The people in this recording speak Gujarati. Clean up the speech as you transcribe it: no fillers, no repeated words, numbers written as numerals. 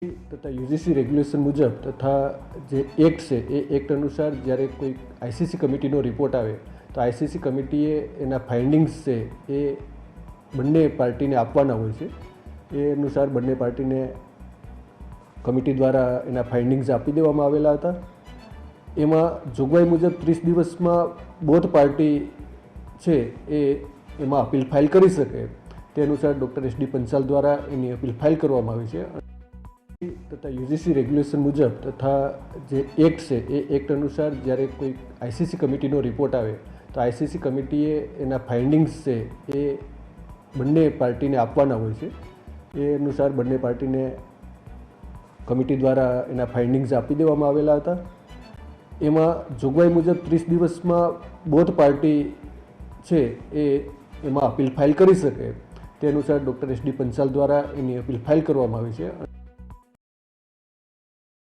તથા યુજીસી રેગ્યુલેશન મુજબ તથા જે એક્ટ છે એ એક્ટ અનુસાર જ્યારે કોઈ આઈસીસી કમિટીનો રિપોર્ટ આવે તો આઈસીસી કમિટીએ એના ફાઇન્ડિંગ્સ છે એ બંને પાર્ટીને આપવાના હોય છે. એ અનુસાર બંને પાર્ટીને કમિટી દ્વારા એના ફાઇન્ડિંગ્સ આપી દેવામાં આવેલા હતા. એમાં જોગવાઈ મુજબ 30 દિવસમાં બોથ પાર્ટી છે એ એમાં અપીલ ફાઇલ કરી શકે તે અનુસાર ડૉક્ટર એસ.ડી. પંચાલ દ્વારા એની અપીલ ફાઇલ કરવામાં આવી છે. તથા યુજીસી રેગ્યુલેશન મુજબ તથા જે એક્ટ છે એ એક્ટ અનુસાર જ્યારે કોઈ આઈસીસી કમિટીનો રિપોર્ટ આવે તો આઈસીસી કમિટીએ એના ફાઇન્ડિંગ્સ છે એ બંને પાર્ટીને આપવાના હોય છે. એ અનુસાર બંને પાર્ટીને કમિટી દ્વારા એના ફાઇન્ડિંગ્સ આપી દેવામાં આવેલા હતા. એમાં જોગવાઈ મુજબ 30 દિવસમાં બોથ પાર્ટી છે એ એમાં અપીલ ફાઇલ કરી શકે તે અનુસાર ડૉક્ટર એસ.ડી. પંચાલ દ્વારા એની અપીલ ફાઇલ કરવામાં આવી છે.